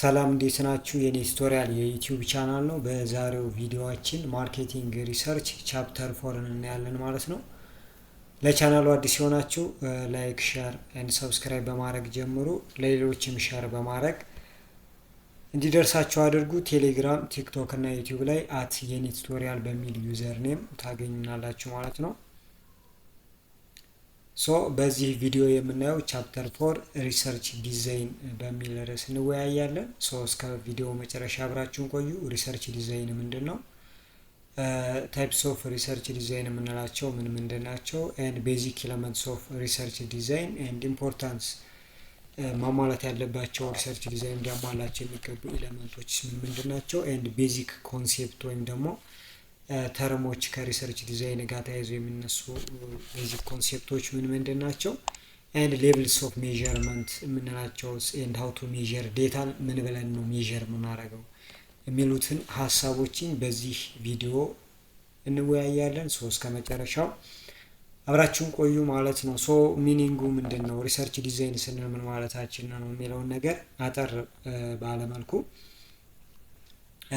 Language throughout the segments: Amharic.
ሰላም እንዴት ናችሁ? የኔ ቱቶሪያል የዩቲዩብ ቻናል ነው። በዛሬው ቪዲዮአችን ማርኬቲንግ ሪሰርች ቻፕተር 4 እናያለን ማለት ነው። ለቻናሉ አዲስ የሆናችሁ ላይክ፣ ሼር ኤንድ ሰብስክራይብ በማድረግ ጀምሩ። ለሌሎችም ሼር በማድረግ እንዲደርሳችሁ አድርጉ። ቴሌግራም፣ ቲክቶክ እና ዩቲዩብ ላይ የኔ ቱቶሪያል በሚል ዩዘር ኔም ታገኙናላችሁ ማለት ነው። በዚህ ቪዲዮ የምናየው ቻፕተር 4 ሪሰርች ዲዛይን በሚል ርዕስ እንወያያለን። እስከ ቪዲዮ መጨረሻ አብራችሁን ቆዩ። ሪሰርች ዲዛይን ምንድን ነው? ታይፕስ ኦፍ ሪሰርች ዲዛይን የምንላቸው ምንድን ናቸው? ኤንድ ቤዚክ ኤለመንትስ ኦፍ ሪሰርች ዲዛይን ኤንድ ኢምፖርታንስ፣ ማሟላት ያለባቸው ሪሰርች ዲዛይን እንዲያሟላቸው የሚገቡ ኤለመንቶች ምንድን ናቸው? ኤንድ ቤዚክ ኮንሴፕት ወይም ደግሞ ተርሞች ከሪሰርች ዲዛይን ጋር ተያይዞ የሚነሱ ቤዚክ ኮንሴፕቶች ምንድን ናቸው? ኤንድ ሌቭልስ ኦፍ ሜዠርመንት የምንላቸው ኤንድ ሃው ቱ ሜዠር ዴታን ምን ብለን ነው ሜዠር የምናደርገው የሚሉትን ሀሳቦችን በዚህ ቪዲዮ እንወያያለን። እስከ መጨረሻው አብራችሁን ቆዩ ማለት ነው። ሚኒንጉ ምንድን ነው? ሪሰርች ዲዛይን ስንል ምን ማለታችን ነው የሚለውን ነገር አጠር ባለመልኩ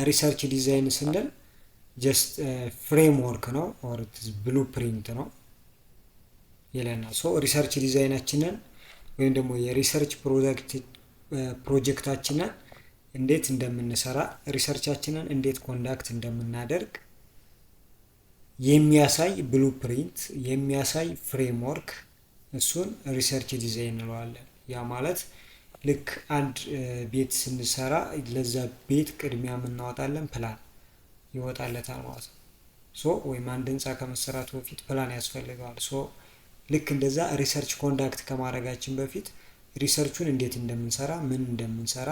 ሪሰርች ዲዛይን ስንል ጀስት ፍሬምወርክ ነው ኦር ብሉፕሪንት ነው ይለናል። ሪሰርች ዲዛይናችንን ወይም ደግሞ የሪሰርች ፕሮጀክታችንን እንዴት እንደምንሰራ፣ ሪሰርቻችንን እንዴት ኮንዳክት እንደምናደርግ የሚያሳይ ብሉፕሪንት፣ የሚያሳይ ፍሬምወርክ፣ እሱን ሪሰርች ዲዛይን እንለዋለን። ያ ማለት ልክ አንድ ቤት ስንሰራ ለዛ ቤት ቅድሚያ የምናወጣለን ፕላን ይወጣለታል ማለት ነው። ወይም አንድ ህንፃ ከመሰራቱ በፊት ፕላን ያስፈልገዋል። ልክ እንደዛ ሪሰርች ኮንዳክት ከማድረጋችን በፊት ሪሰርቹን እንዴት እንደምንሰራ ምን እንደምንሰራ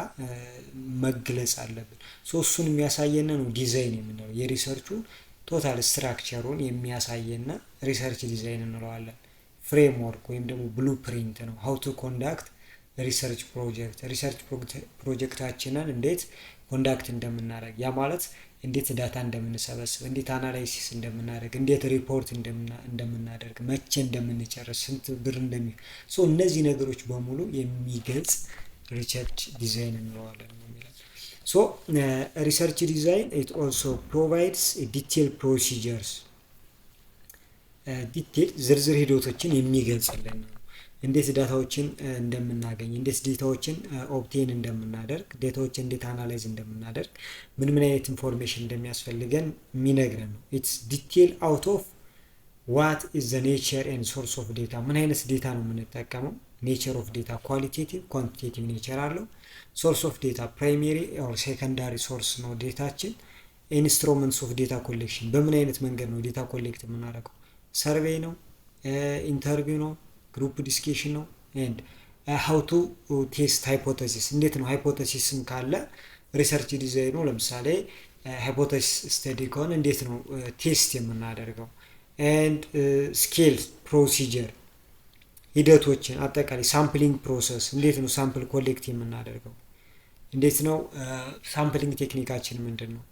መግለጽ አለብን። እሱን የሚያሳየን ነው ዲዛይን የምንለው። የሪሰርቹን ቶታል ስትራክቸሩን የሚያሳየን ሪሰርች ዲዛይን እንለዋለን። ፍሬምወርክ ወይም ደግሞ ብሉፕሪንት ነው። ሃው ቱ ኮንዳክት ሪሰርች ፕሮጀክት፣ ሪሰርች ፕሮጀክታችንን እንዴት ኮንዳክት እንደምናደርግ፣ ያ ማለት እንዴት ዳታ እንደምንሰበስብ፣ እንዴት አናላይሲስ እንደምናደርግ፣ እንዴት ሪፖርት እንደምናደርግ፣ መቼ እንደምንጨርስ፣ ስንት ብር እነዚህ ነገሮች በሙሉ የሚገልጽ ሪሰርች ዲዛይን እንለዋለን የሚለው። ሪሰርች ዲዛይን ኢት ኦልሶ ፕሮቫይድስ ዲቴል ፕሮሲጀርስ፣ ዲቴል ዝርዝር ሂደቶችን የሚገልጽልን ነው። እንዴት ዳታዎችን እንደምናገኝ፣ እንዴት ዴታዎችን ኦብቴን እንደምናደርግ፣ ዴታዎችን እንዴት አናላይዝ እንደምናደርግ፣ ምን አይነት ኢንፎርሜሽን እንደሚያስፈልገን የሚነግረን ነው። ኢትስ ዲቴል አውት ኦፍ ዋት ኢዝ ዘ ኔቸር ኤንድ ሶርስ ኦፍ ዴታ። ምን አይነት ዴታ ነው የምንጠቀመው? ኔቸር ኦፍ ዴታ ኳሊቴቲቭ፣ ኳንቲቴቲቭ ኔቸር አለው። ሶርስ ኦፍ ዴታ ፕራይሜሪ ኦር ሴኮንዳሪ ሶርስ ነው ዴታችን። ኢንስትሩመንትስ ኦፍ ዴታ ኮሌክሽን፣ በምን አይነት መንገድ ነው ዴታ ኮሌክት የምናደርገው? ሰርቬይ ነው? ኢንተርቪው ነው? ግሩፕ ዲስኬሽን ነው? ኤንድ ሃው ቱ ቴስት ሃይፖቴሲስ፣ እንዴት ነው ሃይፖቴሲስም ካለ ሪሰርች ዲዛይኑ ለምሳሌ ሃይፖቴሲስ ስተዲ ከሆነ እንዴት ነው ቴስት የምናደርገው? ኤንድ ስኬል ፕሮሲጀር፣ ሂደቶችን አጠቃላይ ሳምፕሊንግ ፕሮሰስ፣ እንዴት ነው ሳምፕል ኮሌክት የምናደርገው? እንዴት ነው ሳምፕሊንግ ቴክኒካችን ምንድን ነው?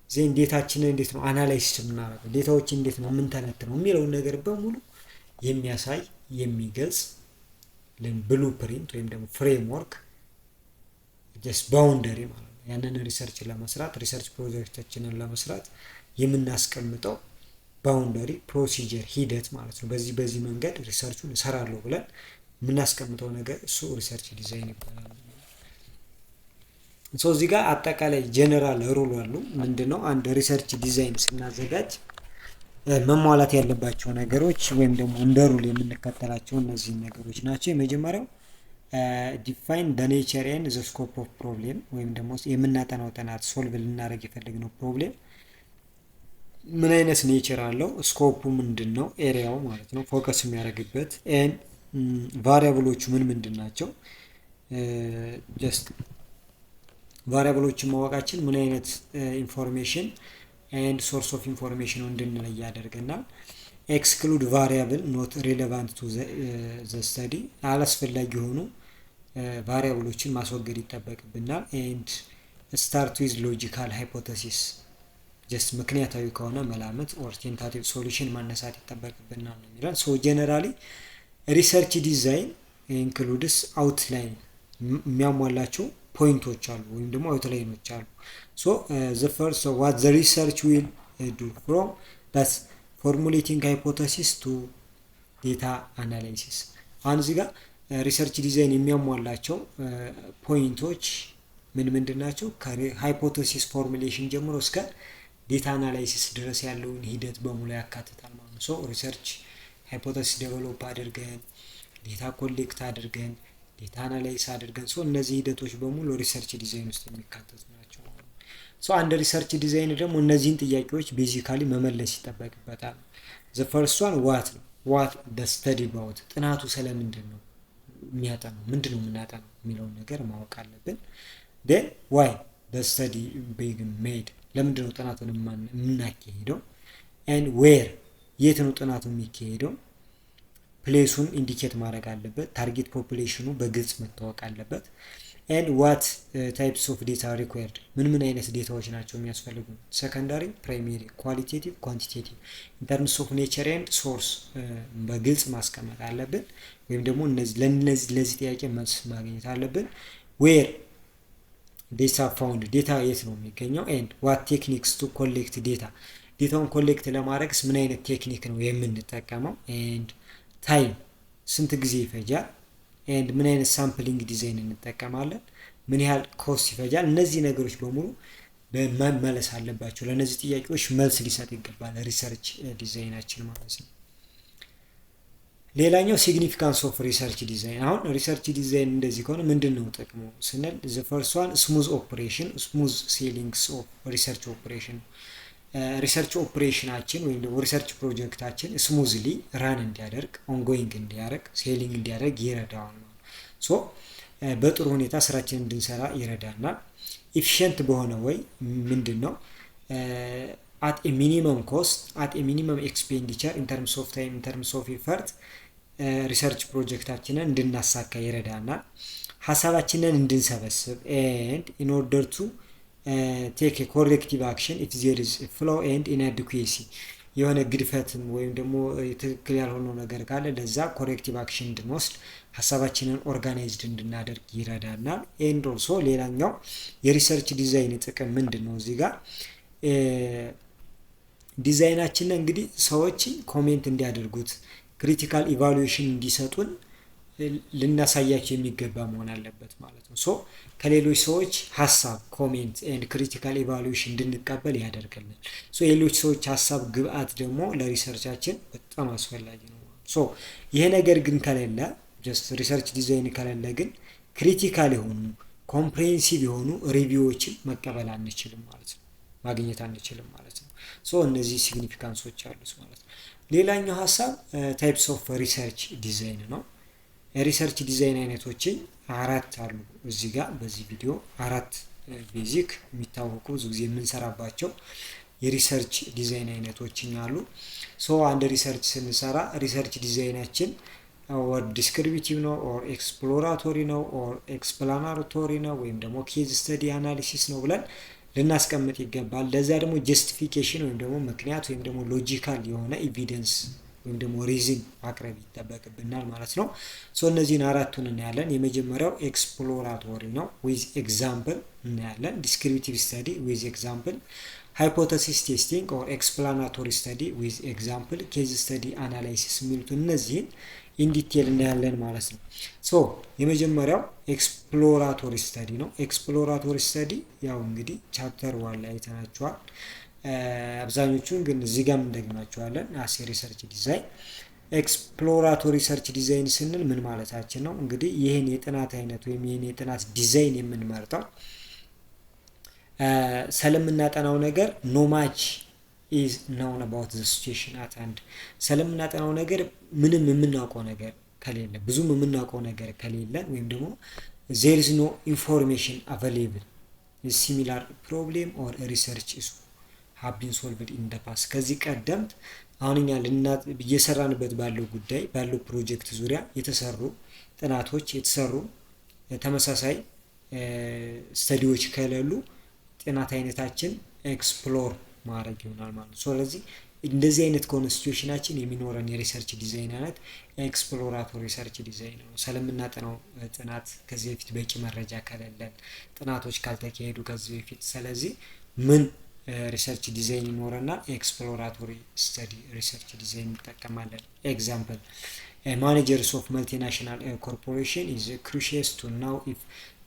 ዜን ዴታችንን እንዴት ነው አናላይሲስ የምናደርገው? ዴታዎችን እንዴት ነው የምንተነትነው የሚለውን ነገር በሙሉ የሚያሳይ የሚገልጽ ብሉፕሪንት ወይም ደግሞ ፍሬምወርክ ጀስት ባውንደሪ ማለት ነው። ያንን ሪሰርች ለመስራት ሪሰርች ፕሮጀክታችንን ለመስራት የምናስቀምጠው ባውንደሪ፣ ፕሮሲጀር፣ ሂደት ማለት ነው። በዚህ መንገድ ሪሰርቹን እሰራለሁ ብለን የምናስቀምጠው ነገር እሱ ሪሰርች ዲዛይን ይባላል። እዚህ ጋር አጠቃላይ ጀነራል ሩል አሉ። ምንድነው? አንድ ሪሰርች ዲዛይን ስናዘጋጅ መሟላት ያለባቸው ነገሮች ወይም ደግሞ እንደ ሩል የምንከተላቸው እነዚህ ነገሮች ናቸው። የመጀመሪያው ዲፋይን ዘ ኔቸር ኤንድ ዘ ስኮፕ ኦፍ ፕሮብሌም፣ ወይም ደግሞ የምናጠናው ጥናት ሶልቭ ልናደርግ የፈለግነው ፕሮብሌም ምን አይነት ኔቸር አለው፣ ስኮፑ ምንድን ነው፣ ኤሪያው ማለት ነው ፎከስ የሚያደርግበት፣ ኤንድ ቫሪያብሎቹ ምንድን ናቸው። ጀስት ቫሪያብሎችን ማወቃችን ምን አይነት ኢንፎርሜሽን ኤንድ ሶርስ ኦፍ ኢንፎርሜሽን እንድንለይ ያደርገናል። ኤክስክሉድ ቫሪያብል ኖት ሪሌቫንት ቱ ዘ ስተዲ፣ አላስፈላጊ የሆኑ ቫሪያብሎችን ማስወገድ ይጠበቅብናል። ኤንድ ስታርት ዊዝ ሎጂካል ሃይፖቴሲስ፣ ጀስት ምክንያታዊ ከሆነ መላምት ኦር ቴንታቲቭ ሶሉሽን ማነሳት ይጠበቅብናል ነው የሚለን። ጀነራሊ ሪሰርች ዲዛይን ኢንክሉድስ አውትላይን የሚያሟላቸው ፖይንቶች አሉ ወይም ደግሞ አውትላይኖች አሉ። ሶ the first what the research will do from that's formulating hypothesis to data analysis። አሁን እዚህ ጋር ሪሰርች ዲዛይን የሚያሟላቸው ፖይንቶች ምንድን ናቸው? ከሃይፖቴሲስ ፎርሙሌሽን ጀምሮ እስከ ዴታ አናላይሲስ ድረስ ያለውን ሂደት በሙሉ ያካትታል ማለት ነው። ሶ ሪሰርች ሃይፖቴሲስ ዴቨሎፕ አድርገን ዴታ ኮሌክት አድርገን ዴታ አናላይስ አድርገን እነዚህ ሂደቶች በሙሉ ሪሰርች ዲዛይን ውስጥ የሚካተቱ ናቸው ማለት ነው። ሶ አንድ ሪሰርች ዲዛይን ደግሞ እነዚህን ጥያቄዎች ቤዚካሊ መመለስ ይጠበቅበታል። ዘ ፈርስት ዋን ዋት ነው። ዋት the study about ጥናቱ ስለምንድን ነው የሚያጠናው፣ ምንድን ነው የምናጠናው የሚለውን ነገር ማወቅ አለብን። then why the study being made ለምንድን ነው ጥናቱን የምናካሄደው and where የት ነው ጥናቱ የሚካሄደው፣ ፕሌሱን ኢንዲኬት ማድረግ አለበት፣ ታርጌት ፖፑሌሽኑ በግልጽ መታወቅ አለበት። and what types of data required ምን አይነት ዴታዎች ናቸው የሚያስፈልጉ፣ ሰከንዳሪ፣ ፕራይሜሪ፣ ኳሊቴቲቭ፣ ኳንቲቴቲቭ in terms of nature and source በግልጽ ማስቀመጥ አለብን ወይም ደግሞ ለዚህ ጥያቄ መልስ ማግኘት አለብን። where data found ዴታ የት ነው የሚገኘው and what techniques to collect data ዴታውን ኮሌክት ለማድረግስ ምን አይነት ቴክኒክ ነው የምንጠቀመው and ታይም ስንት ጊዜ ይፈጃል and ምን አይነት ሳምፕሊንግ ዲዛይን እንጠቀማለን፣ ምን ያህል ኮስት ይፈጃል። እነዚህ ነገሮች በሙሉ መመለስ አለባቸው። ለእነዚህ ጥያቄዎች መልስ ሊሰጥ ይገባል ሪሰርች ዲዛይናችን ማለት ነው። ሌላኛው ሲግኒፊካንስ ኦፍ ሪሰርች ዲዛይን። አሁን ሪሰርች ዲዛይን እንደዚህ ከሆነ ምንድን ነው ጥቅሙ ስንል ዘ ፈርስት ዋን ስሙዝ ኦፕሬሽን፣ ስሙዝ ሴሊንግስ ኦፍ ሪሰርች ኦፕሬሽን። ሪሰርች ኦፕሬሽናችን ወይም ደግሞ ሪሰርች ፕሮጀክታችን ስሙዝሊ ራን እንዲያደርግ ኦንጎይንግ እንዲያደርግ ሴሊንግ እንዲያደርግ ይረዳዋል። ሶ በጥሩ ሁኔታ ስራችን እንድንሰራ ይረዳናል። ኢፊሽንት በሆነ ወይ ምንድን ነው at a minimum cost at a minimum expenditure in terms of time in terms of effort ሪሰርች ፕሮጀክታችንን እንድናሳካ ይረዳናል። ሀሳባችንን እንድንሰበስብ and in order to take a corrective action if there is a flaw and inadequacy የሆነ ግድፈትም ወይም ደግሞ ትክክል ያልሆነው ነገር ካለ ለዛ ኮሬክቲቭ አክሽን እንድንወስድ ሀሳባችንን ኦርጋናይዝድ እንድናደርግ ይረዳናል። and also ሌላኛው የሪሰርች ዲዛይን ጥቅም ምንድን ነው እዚህ ጋር ዲዛይናችን እንግዲህ ሰዎች ኮሜንት እንዲያደርጉት ክሪቲካል ኢቫሉዌሽን እንዲሰጡን ልናሳያቸው የሚገባ መሆን አለበት ማለት ነው። ሶ ከሌሎች ሰዎች ሀሳብ ኮሜንት ኤንድ ክሪቲካል ኢቫሉዌሽን እንድንቀበል ያደርገናል። ሶ የሌሎች ሰዎች ሀሳብ ግብአት ደግሞ ለሪሰርቻችን በጣም አስፈላጊ ነው። ሶ ይሄ ነገር ግን ከሌለ ጀስት ሪሰርች ዲዛይን ከሌለ ግን ክሪቲካል የሆኑ ኮምፕሬሄንሲቭ የሆኑ ሪቪዎችን መቀበል አንችልም ማለት ነው፣ ማግኘት አንችልም ማለት ነው። ሶ እነዚህ ሲግኒፊካንሶች አሉት ማለት ነው። ሌላኛው ሀሳብ ታይፕስ ኦፍ ሪሰርች ዲዛይን ነው። የሪሰርች ዲዛይን አይነቶችን አራት አሉ እዚህ ጋር በዚህ ቪዲዮ አራት ቤዚክ የሚታወቁ ብዙ ጊዜ የምንሰራባቸው የሪሰርች ዲዛይን አይነቶችን አሉ። ሶ አንድ ሪሰርች ስንሰራ ሪሰርች ዲዛይናችን ኦር ዲስክሪፕቲቭ ነው ኦር ኤክስፕሎራቶሪ ነው ኦር ኤክስፕላናቶሪ ነው ወይም ደግሞ ኬዝ ስተዲ አናሊሲስ ነው ብለን ልናስቀምጥ ይገባል። ለዛ ደግሞ ጀስቲፊኬሽን ወይም ደግሞ ምክንያት ወይም ደግሞ ሎጂካል የሆነ ኤቪደንስ ወይም ደግሞ ሪዝን ማቅረብ ይጠበቅብናል ማለት ነው። ሶ እነዚህን አራቱን እናያለን። የመጀመሪያው ኤክስፕሎራቶሪ ነው ዊዝ ኤግዛምፕል እናያለን። ዲስክሪፕቲቭ ስተዲ ዊዝ ኤግዛምፕል፣ ሃይፖቴሲስ ቴስቲንግ ኦር ኤክስፕላናቶሪ ስተዲ ዊዝ ኤግዛምፕል፣ ኬዝ ስተዲ አናላይሲስ የሚሉት እነዚህን ኢንዲቴል እናያለን ማለት ነው። ሶ የመጀመሪያው ኤክስፕሎራቶሪ ስተዲ ነው። ኤክስፕሎራቶሪ ስተዲ ያው እንግዲህ ቻፕተር 1 ላይ አይተናቸዋል። አብዛኞቹን ግን እዚህ ጋር እንደግናቸዋለን። አሴ ሪሰርች ዲዛይን ኤክስፕሎራቶሪ ሪሰርች ዲዛይን ስንል ምን ማለታችን ነው? እንግዲህ ይህን የጥናት አይነት ወይም ይህን የጥናት ዲዛይን የምንመርጠው ስለምናጠናው ነገር ኖማች is known about the situation at hand ስለምናጠናው ነገር ምንም የምናውቀው ነገር ከሌለ ብዙም የምናውቀው ነገር ከሌለ ወይም ደግሞ there is no information available a similar problem or a research issue have been solved in the past ከዚህ ቀደምት አሁን እኛ እየሰራንበት ባለው ጉዳይ ባለው ፕሮጀክት ዙሪያ የተሰሩ ጥናቶች የተሰሩ ተመሳሳይ ስተዲዎች ከሌሉ ጥናት አይነታችን ኤክስፕሎር ማድረግ ይሆናል ማለት ነው። ስለዚህ እንደዚህ አይነት ከሆነ ሲቹዌሽናችን የሚኖረን የሪሰርች ዲዛይን አይነት ኤክስፕሎራቶሪ ሪሰርች ዲዛይን ነው። ስለምናጠናው ጥናት ከዚህ በፊት በቂ መረጃ ከሌለን፣ ጥናቶች ካልተካሄዱ ከዚህ በፊት፣ ስለዚህ ምን ሪሰርች ዲዛይን ይኖረና ኤክስፕሎራቶሪ ስተዲ ሪሰርች ዲዛይን እንጠቀማለን። ኤግዛምፕል ማኔጀርስ ኦፍ መልቲናሽናል ኮርፖሬሽን ኢዝ ክሩሺየስ ቱ ናው ኢፍ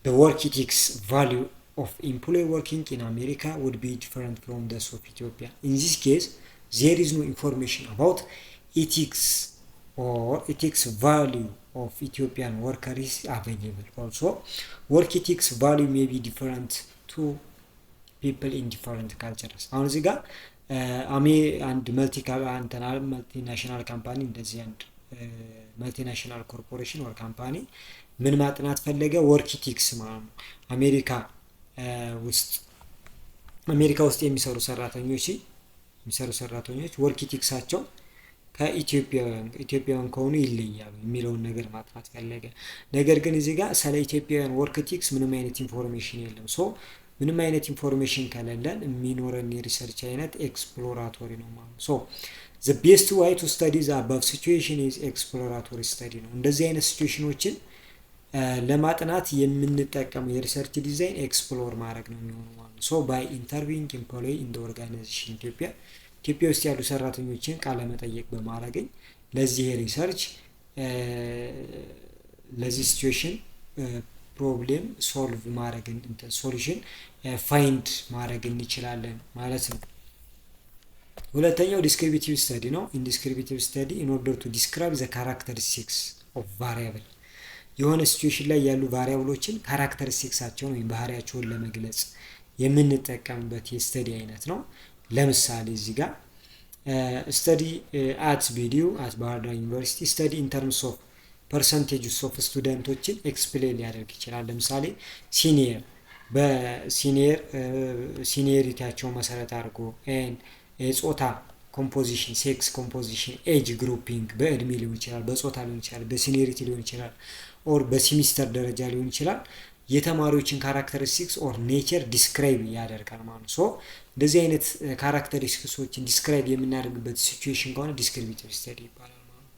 the work ethics value of employee working in America would be different from those of Ethiopia. In this case, there is no information about ethics or ethics value of Ethiopian workers available. Also, work ethics value may be different to people in different cultures. አሁን እዚህ ጋር አንድ መልቲናሽናል ካምፓኒ እንደዚህ አንድ መልቲናሽናል ኮርፖሬሽን ወር ካምፓኒ ምን ማጥናት ፈለገ? ወርክ ኢቲክስ ማለት ነው። አሜሪካ ውስጥ የሚሰሩ ሰራተኞች ወርክ ኢቲክሳቸው ከኢትዮጵያውያን ከሆኑ ይለያሉ የሚለውን ነገር ማጥናት ፈለገ። ነገር ግን እዚህ ጋር ስለ ኢትዮጵያውያን ወርክ ኢቲክስ ምንም አይነት ኢንፎርሜሽን የለም። ሶ ምንም አይነት ኢንፎርሜሽን ከሌለን የሚኖረን የሪሰርች አይነት ኤክስፕሎራቶሪ ነው ማለት ነው። ሶ the best way to study the above situation is exploratory study ነው። እንደዚህ አይነት ሲቹዌሽኖችን ለማጥናት የምንጠቀመው የሪሰርች ዲዛይን ኤክስፕሎር ማድረግ ነው የሚሆነው ማለት ነው። ሶ ባይ ኢንተርቪንግ ኤምፕሎይ ኢን ዘ ኦርጋናይዜሽን ኢትዮጵያ ውስጥ ያሉ ሰራተኞችን ቃለ መጠየቅ በማድረግ ለዚህ ሪሰርች ለዚህ ሲቹዌሽን ፕሮብሌም ሶልቭ ማድረግ ሶሉሽን ፋይንድ ማድረግ እንችላለን ማለት ነው። ሁለተኛው ዲስክሪፕቲቭ ስተዲ ነው። ኢን ዲስክሪፕቲቭ ስተዲ ኢን ኦርደር ቱ ዲስክራይብ ዘ ካራክተሪስቲክስ ኦፍ ቫሪያብል የሆነ ሲቹዌሽን ላይ ያሉ ቫሪያብሎችን ካራክተሪስቲክሳቸውን ወይም ባህሪያቸውን ለመግለጽ የምንጠቀምበት የስተዲ አይነት ነው። ለምሳሌ እዚህ ጋር ስተዲ አት ቪዲዮ አት ባህር ዳር ዩኒቨርሲቲ ስተዲ ኢን ተርምስ ኦፍ ፐርሰንቴጅ ኦፍ ስቱደንቶችን ኤክስፕሌን ሊያደርግ ይችላል። ለምሳሌ ሲኒየሪቲያቸው መሰረት አድርጎ ጾታ ኮምፖዚሽን፣ ሴክስ ኮምፖዚሽን፣ ኤጅ ግሩፒንግ በእድሜ ሊሆን ይችላል፣ በጾታ ሊሆን ይችላል፣ በሲኒየሪቲ ሊሆን ይችላል፣ ኦር በሲሚስተር ደረጃ ሊሆን ይችላል። የተማሪዎችን ካራክተሪስቲክስ ኦር ኔቸር ዲስክራይብ ያደርጋል ማለት ነው። ሶ እንደዚህ አይነት ካራክተሪስቲክሶችን ዲስክራይብ የምናደርግበት ሲቹዌሽን ከሆነ ዲስክሪፕቲቭ ስተዲ ይባላል ማለት ነው።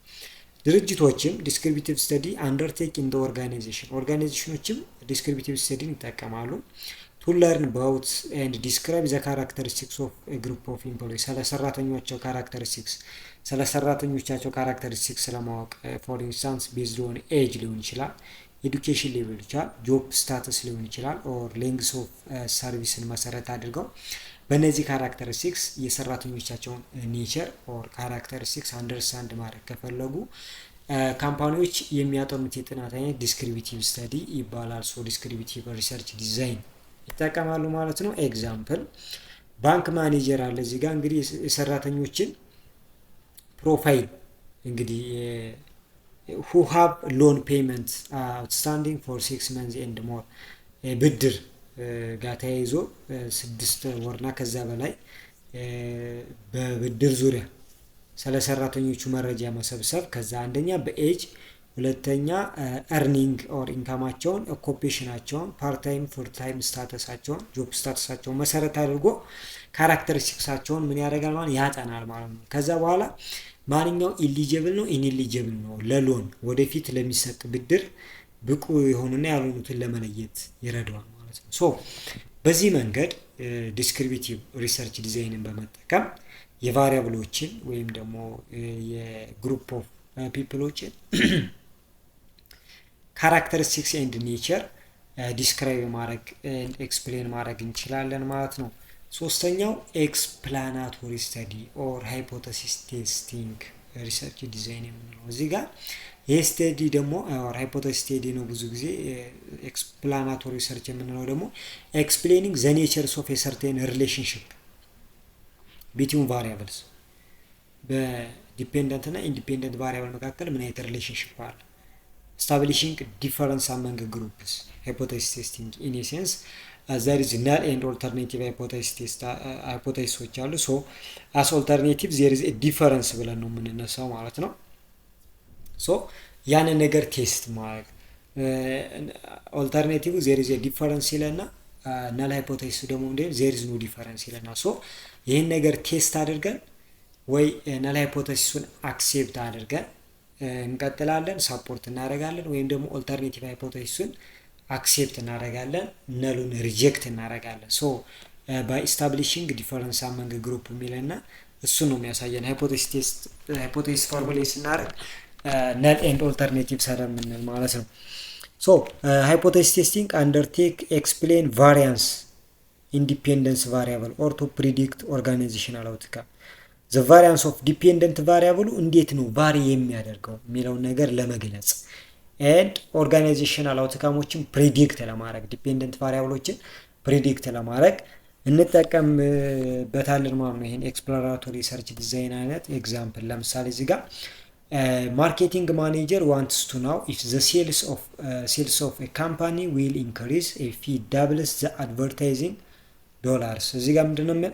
ድርጅቶችም ዲስክሪፕቲቭ ስተዲ አንደርቴክ ኢን ዘ ኦርጋናይዜሽኖችም ዲስክሪፕቲቭ ስተዲን ይጠቀማሉ። to learn about and describe the characteristics of a group of employees ስለ ሰራተኞቻቸው ካራክተሪስቲክስ ለማወቅ for instance based on age ሊሆን ይችላል፣ education level ይችላል፣ job status ሊሆን ይችላል or length of serviceን መሰረት አድርገው በእነዚህ ካራክተሪስቲክስ የሰራተኞቻቸውን ኔቸር or ካራክተሪስቲክስ አንደርስታንድ ማድረግ ከፈለጉ ካምፓኒዎች የሚያጠኑት የጥናት አይነት ዲስክሪፕቲቭ ስተዲ ይባላል። ሶ ዲስክሪፕቲቭ ሪሰርች ዲዛይን ይጠቀማሉ ማለት ነው። ኤግዛምፕል ባንክ ማኔጀር አለ እዚህ ጋር እንግዲህ የሰራተኞችን ፕሮፋይል እንግዲህ who have loan payment outstanding for 6 months and more ብድር ጋር ተያይዞ 6 ወርና ከዛ በላይ በብድር ዙሪያ ስለ ሰራተኞቹ መረጃ መሰብሰብ፣ ከዛ አንደኛ በኤጅ፣ ሁለተኛ earning or ኢንካማቸውን፣ ኦኩፔሽናቸውን፣ ፓርት ታይም ፉል ታይም ስታተሳቸውን፣ ጆብ ስታተሳቸውን መሰረት አድርጎ ካራክተሪስቲክሳቸውን ምን ያደርጋል ማለት ያጠናል ማለት ነው። ከዛ በኋላ ማንኛው ኢሊጂብል ነው ኢንኤሊጂብል ነው ለሎን ወደፊት ለሚሰጥ ብድር ብቁ የሆኑና ያልሆኑትን ለመለየት ይረዳዋል ማለት ነው። ሶ በዚህ መንገድ ዲስክሪፕቲቭ ሪሰርች ዲዛይንን በመጠቀም የቫሪያብሎችን ወይም ደግሞ የግሩፕ ኦፍ ፒፕሎችን ካራክተሪስቲክስ ኤንድ ኔቸር ዲስክራይብ ማድረግ ኤክስፕሌን ማድረግ እንችላለን ማለት ነው። ሶስተኛው ኤክስፕላናቶሪ ስተዲ ኦር ሃይፖቴሲስ ቴስቲንግ ሪሰርች ዲዛይን የምንለው እዚህ ጋር ይህ ስተዲ ደግሞ ኦር ሃይፖቴሲስ ስተዲ ነው። ብዙ ጊዜ ኤክስፕላናቶሪ ሪሰርች የምንለው ደግሞ ኤክስፕሌኒንግ ዘ ኔቸርስ ኦፍ ኤ ሰርቴን ሪሌሽንሺፕ ቢትዊን ቫሪያብልስ በዲፔንደንት እና ኢንዲፔንደንት ቫሪያብል መካከል ምን አይነት ሪሌሽንሺፕ አለ። ስታብሊሽንግ ዲፈረንስ አመንግ ግሩፕስ ሃይፖቴሲስ ቴስቲንግ ኢን ኤሴንስ there is null and alternative hypothesis አሉ። ሶ as alternative there is a difference ብለን ነው የምንነሳው ማለት ነው። ሶ ያንን ነገር ቴስት ማድረግ ኦልተርኔቲቭ there is a difference ይለና null hypothesis ደግሞ there is no difference ይለና ሶ ይሄን ነገር ቴስት አድርገን ወይ ነል ሃይፖቴሲሱን አክሴፕት አድርገን እንቀጥላለን፣ ሳፖርት እናደርጋለን፣ ወይም ደግሞ ኦልተርኔቲቭ ሃይፖቴሲሱን አክሴፕት እናደርጋለን፣ ነሉን ሪጀክት እናደርጋለን። ሶ ባይ ኢስታብሊሽንግ ዲፈረንስ አመንግ ግሩፕ የሚለና እሱ ነው የሚያሳየን። ሃይፖቴሲስ ፎርሙሌት ስናደርግ ነል ኤንድ ኦልተርኔቲቭ ስለምንል ማለት ነው። ሶ ሃይፖቴሲስ ቴስቲንግ አንደርቴክ ኤክስፕሌን ቫሪያንስ ኢንዲፔንደንስ ቫሪያብል ኦር ቱ ፕሪዲክት ኦርጋናይዜሽናል አውትካም። ዘ ቫሪያንስ ኦፍ ዲፔንደንት ቫሪያብሉ እንዴት ነው ቫሪ የሚያደርገው የሚለውን ነገር ለመግለጽ ኤንድ ኦርጋናይዜሽናል አውትካሞችን ፕሪዲክት ለማድረግ ዲፔንደንት ቫሪያብሎችን ፕሪዲክት ለማድረግ እንጠቀምበታለን ማለት ነው። ይሄን ኤክስፕሎራቶሪ ሰርች ዲዛይን አይነት ኤግዛምፕል ለምሳሌ እዚህ ጋር ማርኬቲንግ ማኔጀር ዋንትስ ቱ ናው ኢፍ ዘ ሴልስ ኦፍ ኤ ካምፓኒ ዊል ኢንክሪዝ ኢፍ ሂ ዳብልስ ዘ አድቨርታይዚንግ ዶላርስ። እዚህ ጋር ምንድነው የሚል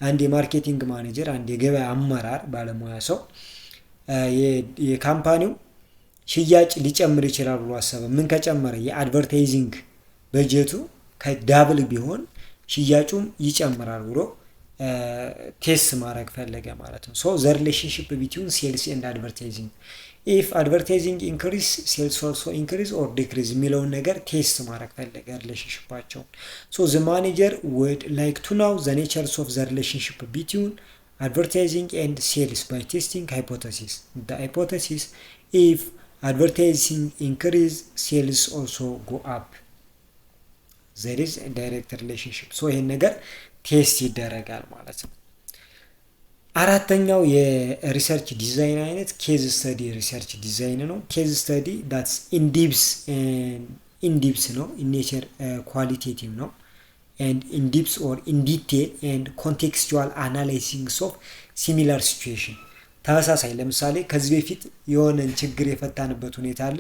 አንድ የማርኬቲንግ ማኔጀር አንድ የገበያ አመራር ባለሙያ ሰው የካምፓኒው ሽያጭ ሊጨምር ይችላል ብሎ አሰበ። ምን ከጨመረ? የአድቨርታይዚንግ በጀቱ ከዳብል ቢሆን ሽያጩም ይጨምራል ብሎ ቴስት ማድረግ ፈለገ ማለት ነው። ሶ ዘ ሪሌሽንሺፕ ቢትዊን ሴልስ ኤንድ አድቨርታይዚንግ ኢፍ አድቨርታይዚንግ ኢንክሪዝ ሴልስ ኦልሶ ኢንክሪዝ ኦር ዲክሪዝ የሚለውን ነገር ቴስት ማድረግ ፈለገ ሪሌሽንሺፓቸውን። ሶ ዘ ማኔጀር ውድ ላይክ ቱ ናው ዘ ኔቸርስ ኦፍ ዘ ሪሌሽንሺፕ ቢትዊን አድቨርታይዚንግ ኤንድ ሴልስ ባይ ቴስቲንግ ሃይፖቴሲስ። ዘ ሃይፖቴሲስ ኢፍ advertising increase sales also go up there is a direct relationship. so ይሄን ነገር ቴስት ይደረጋል ማለት ነው። አራተኛው የሪሰርች ዲዛይን አይነት ኬዝ ስተዲ ሪሰርች ዲዛይን ነው። ኬዝ ስተዲ that's in depth ነው in nature qualitative ነው and in depth or in detail and contextual analysis of similar situation። ተመሳሳይ ለምሳሌ ከዚህ በፊት የሆነን ችግር የፈታንበት ሁኔታ አለ።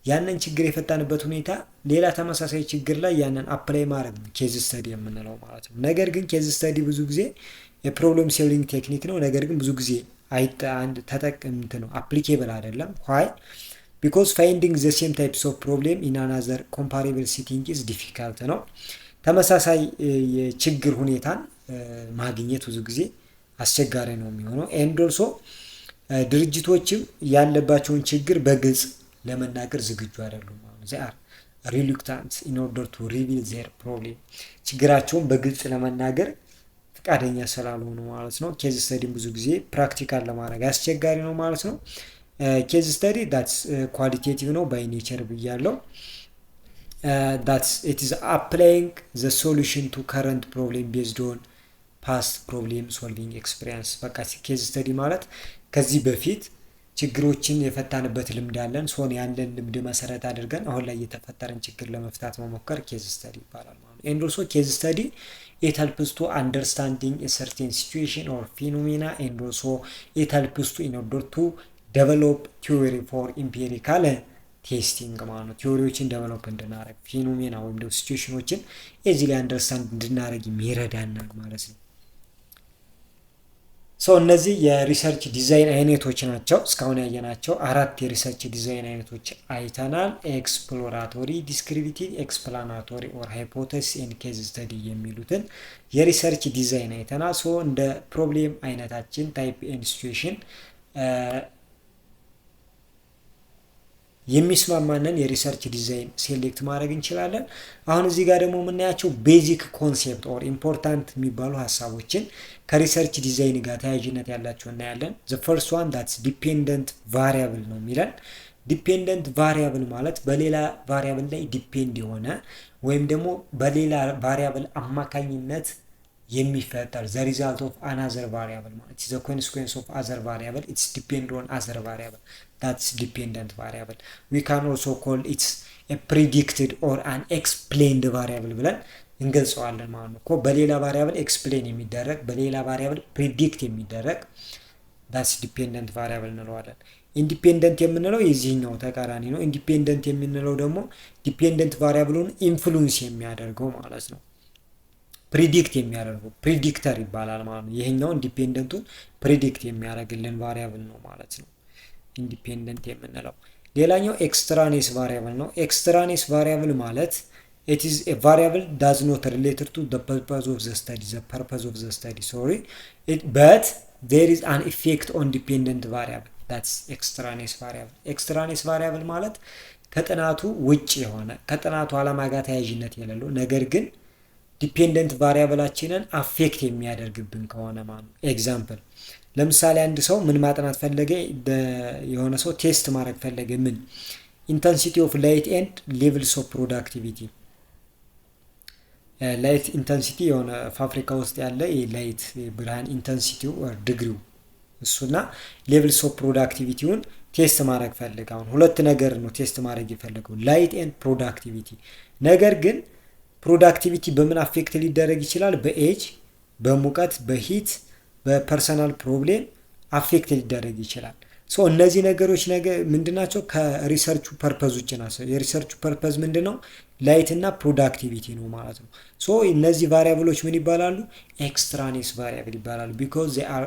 ያንን ችግር የፈታንበት ሁኔታ ሌላ ተመሳሳይ ችግር ላይ ያንን አፕላይ ማድረግ ነው ኬዝ ስተዲ የምንለው ማለት ነው። ነገር ግን ኬዝ ስተዲ ብዙ ጊዜ የፕሮብለም ሶልቪንግ ቴክኒክ ነው። ነገር ግን ብዙ ጊዜ ተጠቅምት ነው አፕሊኬብል አይደለም። why? because finding the same types of problem in another comparable setting is difficult ነው። ተመሳሳይ የችግር ሁኔታን ማግኘት ብዙ ጊዜ አስቸጋሪ ነው የሚሆነው። and also ድርጅቶችም ያለባቸውን ችግር በግልጽ ለመናገር ዝግጁ አይደሉም ማለት ነው። they are reluctant in order to reveal their problem ችግራቸውን በግልጽ ለመናገር ፈቃደኛ ስላልሆኑ ማለት ነው። ኬዝ ስተዲ ብዙ ጊዜ ፕራክቲካል ለማድረግ አስቸጋሪ ነው ማለት ነው። ኬዝ ስተዲ that's qualitative ነው by nature ብያለሁ። that's it is applying the solution to current problem based on ፓስት ፕሮብሌም ሶልቪንግ ኤክስፒሪየንስ። በቃ ኬዝ ስተዲ ማለት ከዚህ በፊት ችግሮችን የፈታንበት ልምድ አለን። ሶን ያለን ልምድ መሰረት አድርገን አሁን ላይ የተፈጠረን ችግር ለመፍታት መሞከር ኬዝ ስተዲ ይባላል ማለት ነው። and also ኬዝ ስተዲ it helps to understanding a certain situation or phenomena and also it helps to in order to develop theory for empirical ቴስቲንግ ማለት ነው። ቲዮሪዎችን ዴቨሎፕ እንድናደርግ ፊኖሜና ወይም ደግሞ ሲቹዌሽኖችን easily understand እንድናደርግ ይረዳናል ማለት ነው። ሶ እነዚህ የሪሰርች ዲዛይን አይነቶች ናቸው። እስካሁን ያየናቸው አራት የሪሰርች ዲዛይን አይነቶች አይተናል። ኤክስፕሎራቶሪ፣ ዲስክሪፕቲቭ፣ ኤክስፕላናቶሪ ኦር ሃይፖቴሲስ ኤንድ ኬዝ ስተዲ የሚሉትን የሪሰርች ዲዛይን አይተናል። ሶ እንደ ፕሮብሌም አይነታችን ታይፕ ኤንድ ሲቹዌሽን የሚስማማንን የሪሰርች ዲዛይን ሴሌክት ማድረግ እንችላለን። አሁን እዚህ ጋር ደግሞ የምናያቸው ቤዚክ ኮንሴፕት ኦር ኢምፖርታንት የሚባሉ ሀሳቦችን ከሪሰርች ዲዛይን ጋር ተያያዥነት ያላቸው እናያለን። the first one that's dependent variable ነው የሚለን። ዲፔንደንት ቫሪያብል ማለት በሌላ ቫሪያብል ላይ ዲፔንድ የሆነ ወይም ደግሞ በሌላ ቫሪያብል አማካኝነት የሚፈጠር the result of another variable ማለት is the consequence of other variable, it's depend on other variable, that's dependent variable. We can also call it a predicted or an explained variable ብለን እንገልጸዋለን ማለት ነው። በሌላ ቫሪያብል ኤክስፕሌን የሚደረግ በሌላ ቫሪያብል ፕሪዲክት የሚደረግ that's dependent variable እንለዋለን። ኢንዲፔንደንት የምንለው የዚህኛው ተቃራኒ ነው። ኢንዲፔንደንት የምንለው ደግሞ ዲፔንደንት ቫሪያብሉን ኢንፍሉዌንስ የሚያደርገው ማለት ነው። ፕሪዲክት የሚያደርገው ፕሪዲክተር ይባላል ማለት ነው። ይሄኛው ኢንዲፔንደንቱን ፕሪዲክት የሚያደርግልን ቫሪያብል ነው ማለት ነው ኢንዲፔንደንት የምንለው። ሌላኛው ኤክስትራኔስ ቫሪያብል ነው። ኤክስትራኔስ ቫሪያብል ማለት it is a variable does not related to the purpose of the study but there is an effect on dependent variable that's extraneous variable extraneous variable ማለት ከጥናቱ ውጭ የሆነ ከጥናቱ ዓላማ ጋር ተያያዥነት የሌለው ነገር ግን ዲፔንደንት ቫሪያብላችንን አፌክት የሚያደርግብን ከሆነ ማለት ነው። ኤግዛምፕል ለምሳሌ አንድ ሰው ምን ማጥናት ፈለገ የሆነ ሰው ቴስት ማድረግ ፈለገ ምን ኢንተንሲቲ ኦፍ ላይት ኤንድ ሌቭልስ ኦፍ ፕሮዳክቲቪቲ ላይት ኢንተንሲቲ የሆነ ፋብሪካ ውስጥ ያለ የላይት ብርሃን ኢንተንሲቲው ዲግሪው እሱና ሌቭልስ ኦፍ ፕሮዳክቲቪቲውን ቴስት ማድረግ ፈልግ አሁን ሁለት ነገር ነው ቴስት ማድረግ ይፈልገው ላይት ኤንድ ፕሮዳክቲቪቲ ነገር ግን ፕሮዳክቲቪቲ በምን አፌክት ሊደረግ ይችላል በኤጅ በሙቀት በሂት በፐርሰናል ፕሮብሌም አፌክት ሊደረግ ይችላል ሶ እነዚህ ነገሮች ምንድናቸው ከሪሰርቹ ፐርፐዝ ውጭ ናቸው የሪሰርቹ ፐርፐዝ ምንድነው ላይት እና ፕሮዳክቲቪቲ ነው ማለት ነው ሶ እነዚህ ቫሪያብሎች ምን ይባላሉ ኤክስትራኒየስ ቫሪያብል ይባላሉ because they are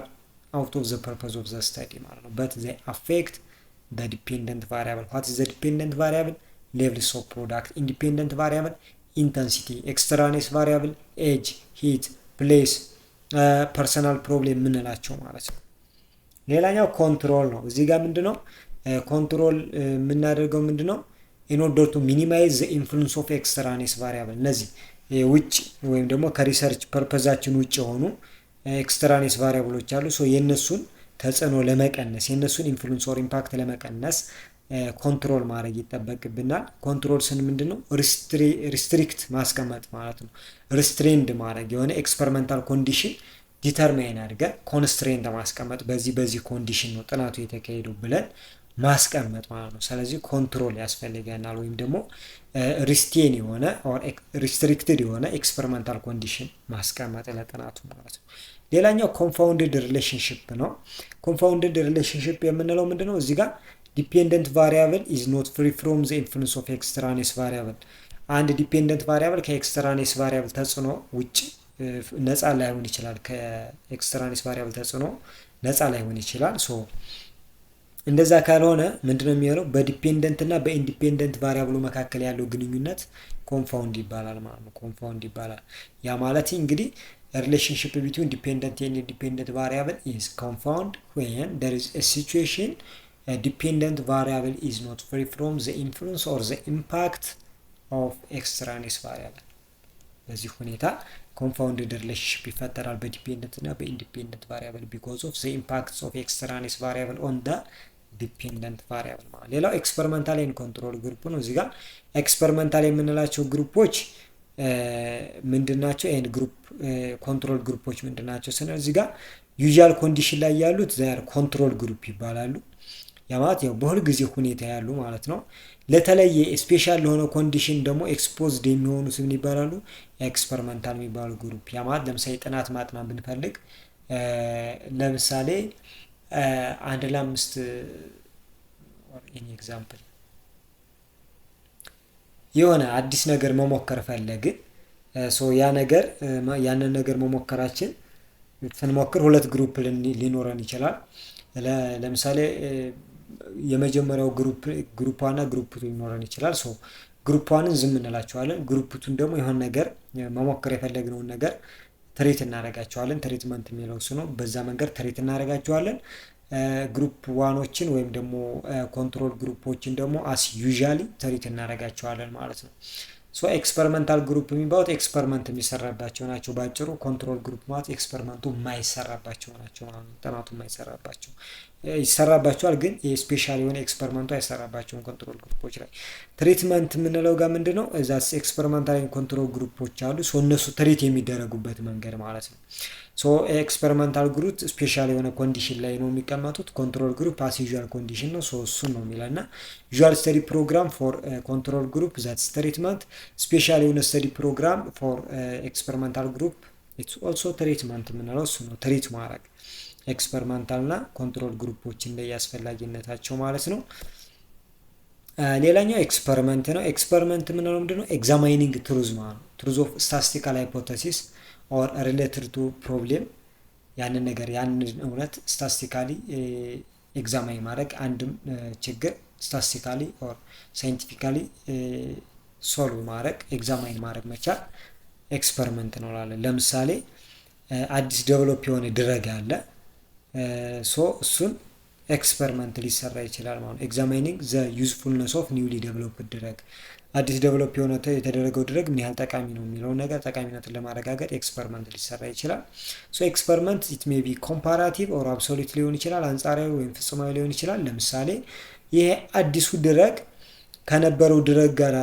out of the purpose of the study ማለት ነው but they affect the dependent variable what is the dependent variable levels of product independent variable intensity extraneous variable age heat place personal problem ምንላቸው ማለት ነው ሌላኛው ኮንትሮል ነው እዚህ ጋር ምንድነው ኮንትሮል የምናደርገው ምንድነው in order to minimize the influence of extraneous variable እነዚህ ውጭ ወይም ደግሞ ከሪሰርች ፐርፐዛችን ውጭ የሆኑ ኤክስትራኒየስ ቫሪያብሎች አሉ ሶ የነሱን ተጽዕኖ ለመቀነስ የነሱን ኢንፍሉዌንስ ኦር ኢምፓክት ለመቀነስ ኮንትሮል ማድረግ ይጠበቅብናል ኮንትሮል ስን ምንድነው ሪስትሪክት ማስቀመጥ ማለት ነው ሪስትሬንድ ማድረግ የሆነ ኤክስፐሪመንታል ኮንዲሽን ዲተርማይን አድርገን ኮንስትሬንት ማስቀመጥ በዚህ ኮንዲሽን ነው ጥናቱ የተካሄደው ብለን ማስቀመጥ ማለት ነው ስለዚህ ኮንትሮል ያስፈልገናል ወይም ደግሞ ሪስቴን የሆነ ኦር ሪስትሪክትድ የሆነ ኤክስፐሪመንታል ኮንዲሽን ማስቀመጥ ለጥናቱ ማለት ነው ሌላኛው ኮንፋውንድድ ሪሌሽንሺፕ ነው ኮንፋውንድድ ሪሌሽንሺፕ የምንለው ምንድነው እዚህ ጋር ዲፔንደንት ቫሪያብል is not free from the influence of extraneous variable አንድ ዲፔንደንት ቫሪያብል ከኤክስትራኒየስ ቫሪያብል ተጽዕኖ ውጭ ነፃ ላይሆን ይችላል ከኤክስትራኒየስ ቫሪያብል ተጽዕኖ ነፃ ላይሆን ይችላል ሶ እንደዛ ካልሆነ ምንድነው የሚሆነው በዲፔንደንት እና በኢንዲፔንደንት ቫሪያብሉ መካከል ያለው ግንኙነት ኮንፋውንድ ይባላል ማለት ነው ኮንፋውንድ ይባላል ያ ማለት እንግዲህ relationship between dependent and independent variable is confound when there is a situation a dependent variable is not free from the influence or the impact of extraneous variable በዚህ ሁኔታ confounded relationship ይፈጠራል በዲፔንደንት እና በኢንዲፔንደንት variable because of the impacts of extraneous variable on the dependent variable ማለት ሌላው ኤክስፐሪመንታል ኤንድ ኮንትሮል ግሩፕ ነው እዚህ ጋር ኤክስፐሪመንታል የምንላቸው ግሩፖች ምንድናቸው ኤንድ ግሩፕ ኮንትሮል ግሩፖች ምንድናቸው ስንል እዚህ ጋር ዩዥዋል ኮንዲሽን ላይ ያሉት ዛር ኮንትሮል ግሩፕ ይባላሉ ያ ማለት ያው በሁሉ ጊዜ ሁኔታ ያሉ ማለት ነው ለተለየ ስፔሻል ለሆነ ኮንዲሽን ደግሞ ኤክስፖዝድ የሚሆኑት ምን ይባላሉ ኤክስፐሪመንታል የሚባሉ ግሩፕ ያ ማለት ለምሳሌ ጥናት ማጥናት ብንፈልግ ለምሳሌ አንድ ለአምስት ኤግዛምፕል የሆነ አዲስ ነገር መሞከር ፈለግን ሶ ያንን ነገር መሞከራችን ስንሞክር ሁለት ግሩፕ ሊኖረን ይችላል ለምሳሌ የመጀመሪያው ግሩፕ 1 እና ግሩፕ 2 ሊኖረን ይችላል ሶ ግሩፕ 1ን ዝም እንላቸዋለን ግሩፕ 2ን ደግሞ የሆነ ነገር መሞከር የፈለግነውን ነገር ትሪት እናደርጋቸዋለን ትሪትመንት የሚለው እሱ ነው በዛ መንገድ ትሪት እናደርጋቸዋለን ግሩፕ 1ዎችን ወይም ደግሞ ኮንትሮል ግሩፖችን ደግሞ as usually ትሪት እናደርጋቸዋለን ማለት ነው ሶ ኤክስፐሪመንታል ግሩፕ የሚባሉት ኤክስፐሪመንት የሚሰራባቸው ናቸው ባጭሩ ኮንትሮል ግሩፕ ማለት ኤክስፐሪመንቱ የማይሰራባቸው ናቸው ማለት ነው ጥናቱ የማይሰራባቸው ይሰራባቸዋል ግን ስፔሻሊ የሆነ ኤክስፐሪመንቱ አይሰራባቸውም ኮንትሮል ግሩፖች ላይ ትሪትመንት የምንለው ጋር ምንድነው እዛስ ኤክስፐሪመንታል ኮንትሮል ግሩፖች አሉ ሶ እነሱ ትሪት የሚደረጉበት መንገድ ማለት ነው ሶ ኤክስፐሪመንታል ግሩፕ ስፔሻሊ የሆነ ኮንዲሽን ላይ ነው የሚቀመጡት ኮንትሮል ግሩፕ as usual ኮንዲሽን ነው ሶ እሱ ነው የሚላልና usual study program for control group that's treatment ስፔሻሊ የሆነ study program for experimental group it's also treatment የምንለው እሱ ነው ትሪት ማድረግ ኤክስፐሪመንታል እና ኮንትሮል ግሩፖችን ላይ ያስፈልጋጊነታቸው ማለት ነው ሌላኛው ኤክስፐሪመንት ነው ኤክስፐሪመንት ምንለው ምንድነው ኤግዛማይኒንግ ትሩዝ ማለት ነው ትሩዝ ኦፍ ስታቲስቲካል ሃይፖቴሲስ or related to problem ያንን እውነት ስታቲስቲካሊ ኤግዛማይን ማድረግ አንድም ችግር ስታቲስቲካሊ or scientifically ሶልቭ ማድረግ ኤግዛማይን ማድረግ መቻል ኤክስፐሪመንት ነው ማለት ለምሳሌ አዲስ ዴቨሎፕ የሆነ ድረግ አለ እሱን ኤክስፐሪመንት ሊሰራ ይችላል ማለት ነው። ኤግዛማይኒንግ ዘ ዩዝፉልነስ ኦፍ ኒውሊ ዴቨሎፕድ ድረግ፣ አዲስ ዴቨሎፕ የሆነ የተደረገው ድረግ ምን ያህል ጠቃሚ ነው የሚለውን ነገር ጠቃሚነትን ለማረጋገጥ ኤክስፐሪመንት ሊሰራ ይችላል። ኤክስፐሪመንት ኢት ሜይ ቢ ኮምፓራቲቭ ኦር አብሶሉት ሊሆን ይችላል፣ አንጻራዊ ወይም ፍጹማዊ ሊሆን ይችላል። ለምሳሌ ይሄ አዲሱ ድረግ ከነበረው ድረግ ጋር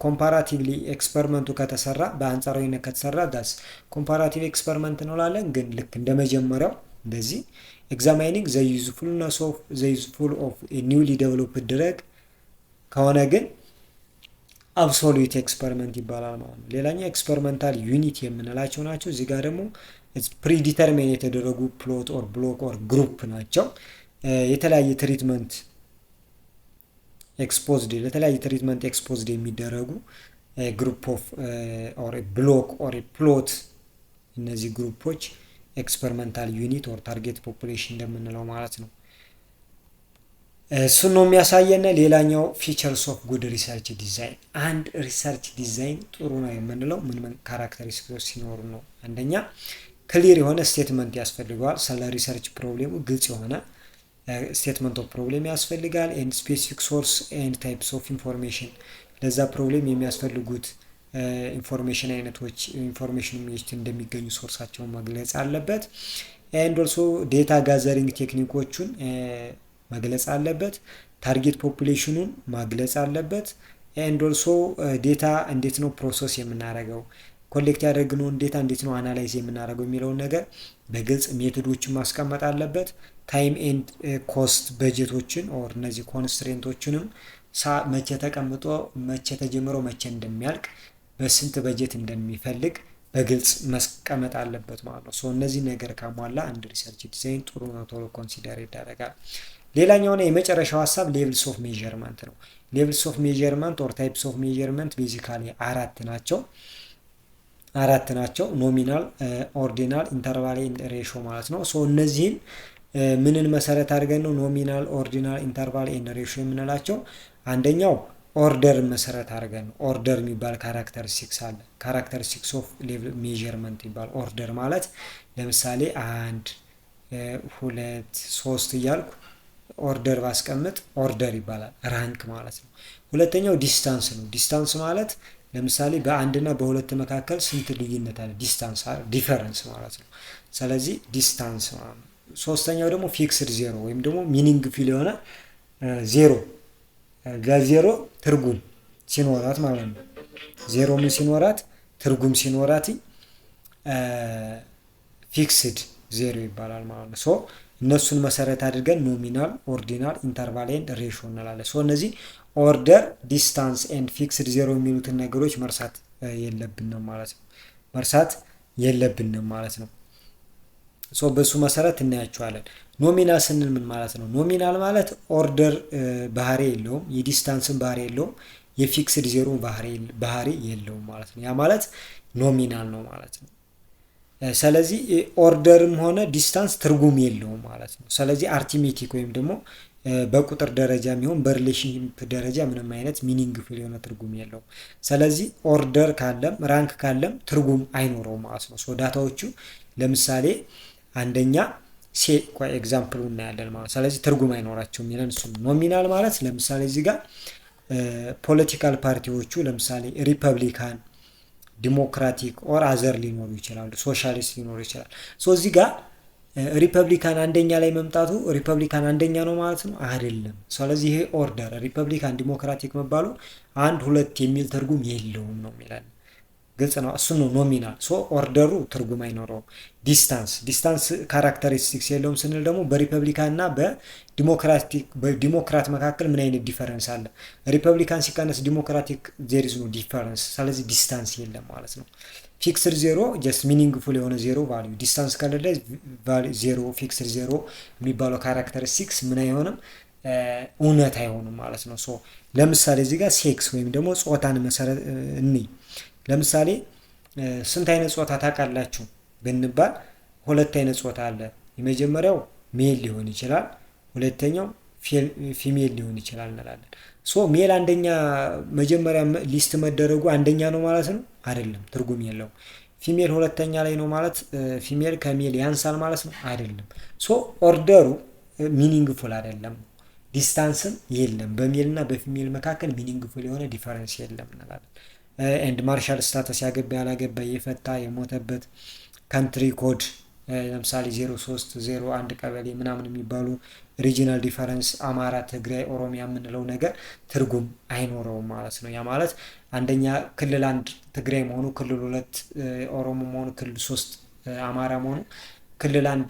ኮምፓራቲቭሊ ኤክስፐሪመንቱ ከተሰራ በአንጻራዊነት ከተሰራ ዳስ ኮምፓራቲቭ ኤክስፐሪመንት እንላለን። ግን ልክ እንደ መጀመሪያው እንደዚህ ኤግዛማይኒንግ ዘ ዩዝፉል ኦፍ ኒውሊ ዴቨሎፕድ ድረግ ከሆነ ግን አብሶሉት ኤክስፐሪመንት ይባላል ማለት ነው። ሌላኛው ኤክስፐሪመንታል ዩኒት የምንላቸው ናቸው። እዚህ ጋር ደግሞ ፕሪዲተርሚን የተደረጉ ፕሎት ኦር ብሎክ ኦር ግሩፕ ናቸው። የተለያየ ትሪትመንት ኤክስፖዝድ ለተለያየ ትሪትመንት ኤክስፖዝድ የሚደረጉ ግሩፕ ኦፍ ኦር ብሎክ ኦር ፕሎት፣ እነዚህ ግሩፖች ኤክስፐሪመንታል ዩኒት ኦር ታርጌት ፖፑሌሽን እንደምንለው ማለት ነው። እሱን ነው የሚያሳየን። ሌላኛው ፊቸርስ ኦፍ ጉድ ሪሰርች ዲዛይን፣ አንድ ሪሰርች ዲዛይን ጥሩ ነው የምንለው ምን ካራክተሪስቲክስ ሲኖሩ ነው? አንደኛ ክሊር የሆነ ስቴትመንት ያስፈልገዋል። ስለ ሪሰርች ፕሮብሌሙ ግልጽ የሆነ ስቴትመንት ኦፍ ፕሮብሌም ያስፈልጋል። ኤንድ ስፔሲፊክ ሶርስ ኤንድ ታይፕስ ኦፍ ኢንፎርሜሽን፣ ለዛ ፕሮብሌም የሚያስፈልጉት ኢንፎርሜሽን አይነቶች፣ ኢንፎርሜሽን እንደሚገኙ ሶርሳቸውን መግለጽ አለበት። ኤንድ ኦልሶ ዴታ ጋዘሪንግ ቴክኒኮቹን መግለጽ አለበት። ታርጌት ፖፑሌሽኑን ማግለጽ አለበት። ኤንድ ኦልሶ ዴታ እንዴት ነው ፕሮሰስ የምናደርገው፣ ኮሌክት ያደረግነውን ዴታ እንዴት ነው አናላይዝ የምናደርገው የሚለውን ነገር በግልጽ ሜቶዶችን ማስቀመጥ አለበት። ታይም ኤንድ ኮስት በጀቶችን ኦር እነዚህ ኮንስትሬንቶችንም መቼ ተቀምጦ መቼ ተጀምሮ መቼ እንደሚያልቅ በስንት በጀት እንደሚፈልግ በግልጽ መስቀመጥ አለበት ማለት ነው። እነዚህ ነገር ካሟላ አንድ ሪሰርች ዲዛይን ጥሩ ነው ተብሎ ኮንሲደር ይደረጋል። ሌላኛውና የመጨረሻው ሀሳብ ሌቭልስ ኦፍ ሜዠርመንት ነው። ሌቭልስ ኦፍ ሜዠርመንት ኦር ታይፕስ ኦፍ ሜዠርመንት ቤዚካሊ አራት ናቸው። ኖሚናል፣ ኦርዲናል፣ ኢንተርቫል ኤንድ ሬሾ ማለት ነው። እነዚህን ምንን መሰረት አድርገን ነው ኖሚናል፣ ኦርዲናል፣ ኢንተርቫል ኤንድ ሬሾ የምንላቸው? አንደኛው ኦርደር መሰረት አድርገን ነው። ኦርደር የሚባል ካራክተሪስቲክስ አለ። ካራክተሪስቲክስ ኦፍ ሌቭል ሜዠርመንት ይባል። ኦርደር ማለት ለምሳሌ 1 2 3 እያልኩ ኦርደር ባስቀምጥ ኦርደር ይባላል፣ ራንክ ማለት ነው። ሁለተኛው ዲስታንስ ነው። ዲስታንስ ማለት ለምሳሌ በአንድና በሁለት መካከል ስንት ልዩነት አለ? ዲስታንስ ዲፈረንስ ማለት ነው። ስለዚህ ዲስታንስ ማለት ነው። ሶስተኛው ደግሞ ፊክስድ ዜሮ ወይም ደግሞ ሚኒንግ ፊል የሆነ ዜሮ፣ ለዜሮ ትርጉም ሲኖራት ማለት ነው። ዜሮ ምን ሲኖራት? ትርጉም ሲኖራት ፊክስድ ዜሮ ይባላል ማለት ነው። እነሱን መሰረት አድርገን ኖሚናል፣ ኦርዲናል፣ ኢንተርቫል ኤንድ ሬሾ እንላለን። እነዚህ ኦርደር፣ ዲስታንስ ኤንድ ፊክስድ ዜሮ የሚሉትን ነገሮች መርሳት የለብንም ማለት ነው። በሱ መሰረት እናያቸዋለን። ኖሚናል ስንል ምን ማለት ነው? ኖሚናል ማለት ኦርደር ባህሪ የለውም፣ የዲስታንስን ባህሪ የለውም፣ የፊክስድ ዜሮ ባህሪ የለውም ማለት ነው። ያ ማለት ኖሚናል ነው ማለት ነው። ስለዚህ ኦርደርም ሆነ ዲስታንስ ትርጉም የለውም ማለት ነው። ስለዚህ አርቲሜቲክ ወይም ደግሞ በቁጥር ደረጃ የሚሆን በሪሌሽንሺፕ ደረጃ ምንም አይነት ሚኒንግፉል የሆነ ትርጉም የለውም። ስለዚህ ኦርደር ካለም ራንክ ካለም ትርጉም አይኖረውም ማለት ነው። ዳታዎቹ ለምሳሌ አንደኛ ኤግዛምፕሉ እናያለን ማለት። ስለዚህ ትርጉም አይኖራቸውም የሚለን እሱ። ኖሚናል ማለት ለምሳሌ እዚህ ጋር ፖለቲካል ፓርቲዎቹ ለምሳሌ ሪፐብሊካን፣ ዲሞክራቲክ ኦር አዘር ሊኖሩ ይችላሉ፣ ሶሻሊስት ሊኖሩ ይችላል። እዚህ ጋር ሪፐብሊካን አንደኛ ላይ መምጣቱ ሪፐብሊካን አንደኛ ነው ማለት ነው አይደለም። ስለዚህ ይሄ ኦርደር ሪፐብሊካን፣ ዲሞክራቲክ መባሉ 1 2 የሚል ትርጉም የለውም ነው የሚለን። ግልጽ ነው። እሱ ነው ኖሚናል። ኦርደሩ ትርጉም አይኖረውም። ዲስታንስ ካራክተሪስቲክስ የለውም ስንል ደግሞ በሪፐብሊካን እና በዲሞክራት መካከል ምን አይነት ዲፈረንስ አለ? ሪፐብሊካን ሲቀነስ ዲሞክራቲክ ዜር ኢዝ ኖ ዲፈረንስ። ስለዚህ ዲስታንስ የለም ማለት ነው። ፊክስድ ዜሮ ጀስት ሚኒንግፉል የሆነ ዜሮ ቫልዩ፣ ዲስታንስ ከሌለ ዜሮ ፊክስድ ዜሮ የሚባለው ካራክተሪስቲክስ ምን አይሆንም? እውነት አይሆንም ማለት ነው። ለምሳሌ እዚህ ጋር ሴክስ ወይም ደግሞ ጾታን መሰረት እንይ። ለምሳሌ ስንት አይነት ጾታ ታውቃላችሁ ብንባል 2 አይነት ጾታ አለ። የመጀመሪያው ሜል ሊሆን ይችላል፣ ሁለተኛው ፊሜል ሊሆን ይችላል እንላለን። ሜል አንደኛ መጀመሪያ ሊስት መደረጉ አንደኛ ነው ማለት ነው አይደለም፣ ትርጉም የለውም። ፊሜል ሁለተኛ ላይ ነው ማለት ፊሜል ከሜል ያንሳል ማለት ነው አይደለም። ሶ ኦርደሩ ሚኒንግፉል አይደለም፣ ዲስታንስም የለም። በሜል እና በፊሜል መካከል ሚኒንግፉል የሆነ ዲፈረንስ የለም እንላለን። ኤንድ ማርሻል ስታተስ ያገባ ያላገባ፣ የፈታ የሞተበት፣ ካንትሪ ኮድ ለምሳሌ 03 01 ቀበሌ ምናምን የሚባሉ ሪጂናል ዲፈረንስ አማራ፣ ትግራይ፣ ኦሮሚያ የምንለው ነገር ትርጉም አይኖረውም ማለት ነው። ያ ማለት አንደኛ ክልል 1 ትግራይ መሆኑ፣ ክልል 2 ኦሮሞ መሆኑ፣ ክልል 3 አማራ መሆኑ ክልል 1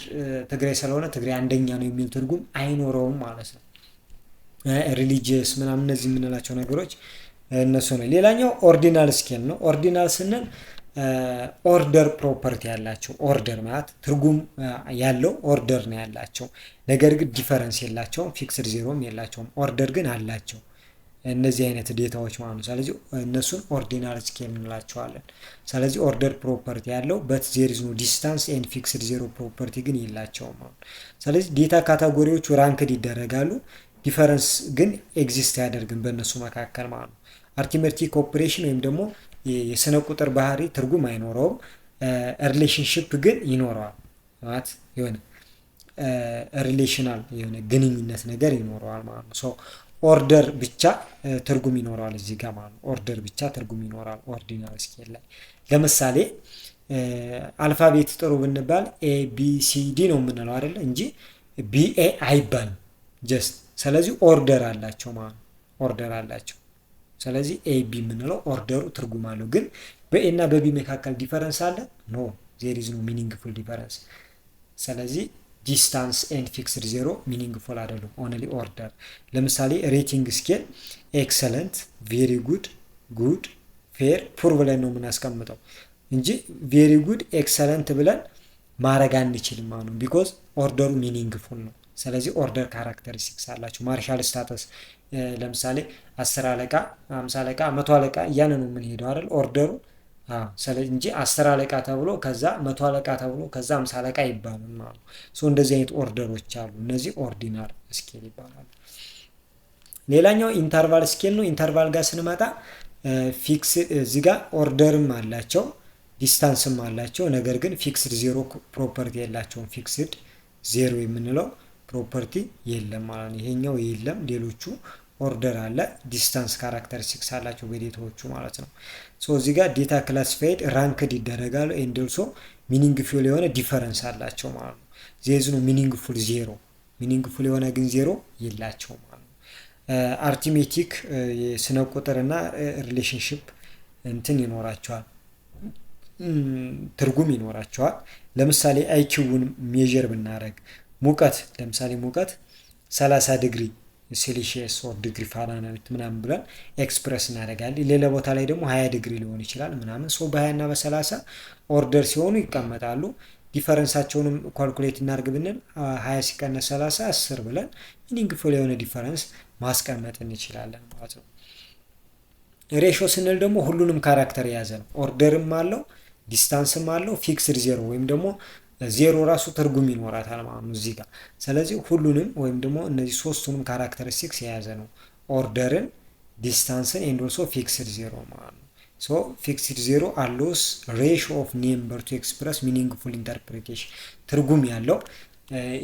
ትግራይ ስለሆነ ትግራይ አንደኛ ነው የሚል ትርጉም አይኖረውም ማለት ነው። ሪሊጂየስ ምናምን እነዚህ የምንላቸው ነገሮች እነሱ ነው። ሌላኛው ኦርዲናል ስኬል ነው። ኦርዲናል ስንል ኦርደር ፕሮፐርቲ ያላቸው፣ ኦርደር ማለት ትርጉም ያለው ኦርደር ነው ያላቸው፣ ነገር ግን ዲፈረንስ የላቸውም፣ ፊክስድ ዜሮም የላቸውም፣ ኦርደር ግን አላቸው። እነዚህ አይነት ዴታዎች ማለት ነው። ስለዚህ እነሱን ኦርዲናል ስኬል እንላቸዋለን። ስለዚህ ኦርደር ፕሮፐርቲ ያለው በት ዜር ኢዝ ኖ ዲስታንስ ኤንድ ፊክስድ ዜሮ ፕሮፐርቲ ግን የላቸውም ማለት ነው። ስለዚህ ዴታ ካታጎሪዎቹ ራንክድ ይደረጋሉ፣ ዲፈረንስ ግን ኤግዚስት አያደርግም በእነሱ መካከል ማለት ነው። አርቲሜቲክ ኦፕሬሽን ወይም ደግሞ የስነ ቁጥር ባህሪ ትርጉም አይኖረውም። ሪሌሽንሽፕ ግን ይኖረዋል ማለት የሆነ ሪሌሽናል የሆነ ግንኙነት ነገር ይኖረዋል ማለት ነው። ሶ ኦርደር ብቻ ትርጉም ይኖረዋል እዚህ ጋር ማለት ነው። ኦርደር ብቻ ትርጉም ይኖረዋል ኦርዲናል ስኬል ላይ። ለምሳሌ አልፋቤት ጥሩ ብንባል ኤ ቢ ሲ ዲ ነው የምንለው አይደለ እንጂ ቢኤ አይባልም ጀስት። ስለዚህ ኦርደር አላቸው ማለት ነው። ኦርደር አላቸው። ስለዚህ ኤ ቢ የምንለው ኦርደሩ ትርጉም አለው። ግን በኤ እና በቢ መካከል ዲፈረንስ አለ? ኖ ዜር ኢዝ ኖ ሚኒንግፉል ዲፈረንስ። ስለዚህ ዲስታንስ ኤንድ ፊክስድ ዜሮ ሚኒንግፉል አይደሉም፣ ኦንሊ ኦርደር። ለምሳሌ ሬቲንግ ስኬል ኤክሰለንት፣ ቬሪ ጉድ፣ ጉድ፣ ፌር፣ ፑር ብለን ነው የምናስቀምጠው እንጂ ቬሪ ጉድ ኤክሰለንት ብለን ማድረግ አንችልም ማለት ነው። ቢኮዝ ኦርደሩ ሚኒንግፉል ነው። ስለዚህ ኦርደር ካራክተሪስቲክስ አላቸው። ማርሻል ስታተስ ለምሳሌ 10 አለቃ፣ 50 አለቃ፣ 100 አለቃ እያለ ነው የምንሄደው አይደል ኦርደሩ ስለዚህ እንጂ 10 አለቃ ተብሎ ከዛ 100 አለቃ ተብሎ ከዛ 50 አለቃ ይባላል ማለት ነው። ሶ እንደዚህ አይነት ኦርደሮች አሉ። እነዚህ ኦርዲናል ስኬል ይባላሉ። ሌላኛው ኢንተርቫል ስኬል ነው። ኢንተርቫል ጋር ስንመጣ ፊክስ እዚህ ጋር ኦርደርም አላቸው ዲስታንስም አላቸው፣ ነገር ግን ፊክስድ ዜሮ ፕሮፐርቲ የላቸውም። ፊክስድ ዜሮ የምንለው ፕሮፐርቲ የለም ማለት ነው። ይሄኛው የለም። ሌሎቹ ኦርደር አለ፣ ዲስታንስ ካራክተሪስቲክስ አላቸው በዴታዎቹ ማለት ነው። ሶ እዚህ ጋር ዴታ ክላሲፋይድ ራንክድ ይደረጋሉ ኤንድ ኦልሶ ሚኒንግፉል የሆነ ዲፈረንስ አላቸው ማለት ነው። ዜዝ ነው ሚኒንግፉል ዜሮ፣ ሚኒንግፉል የሆነ ግን ዜሮ የላቸው ማለት ነው። አርቲሜቲክ የስነ ቁጥር እና ሪሌሽንሽፕ እንትን ይኖራቸዋል፣ ትርጉም ይኖራቸዋል። ለምሳሌ አይኪውን ሜዥር ብናደረግ ሙቀት ለምሳሌ ሙቀት 30 ዲግሪ ሴልሺየስ ኦር ዲግሪ ፋራናይት ምናምን ብለን ኤክስፕረስ እናደርጋለን። ሌላ ቦታ ላይ ደግሞ 20 ዲግሪ ሊሆን ይችላል ምናምን። ሶ በ20 እና በ30 ኦርደር ሲሆኑ ይቀመጣሉ። ዲፈረንሳቸውንም ኳልኩሌት እናድርግ ብንል 20 ሲቀነስ 30 10 ብለን ሚኒንግፉል የሆነ ዲፈረንስ ማስቀመጥ እንችላለን ማለት ነው። ሬሾ ስንል ደግሞ ሁሉንም ካራክተር የያዘ ነው። ኦርደርም አለው፣ ዲስታንስም አለው፣ ፊክስድ ዜሮ ወይም ደግሞ ዜሮ ራሱ ትርጉም ይኖራታል ማለት ነው እዚህ ጋር። ስለዚህ ሁሉንም ወይም ደግሞ እነዚህ ሶስቱንም ካራክተሪስቲክስ የያዘ ነው። ኦርደርን፣ ዲስታንስን ኤንድ ኦልሶ ፊክስድ ዜሮ ማለት ነው። ሶ ፊክስድ ዜሮ አሎስ ሬሾ ኦፍ ኔምበር ቱ ኤክስፕረስ ሚኒንግፉል ኢንተርፕሪቴሽን፣ ትርጉም ያለው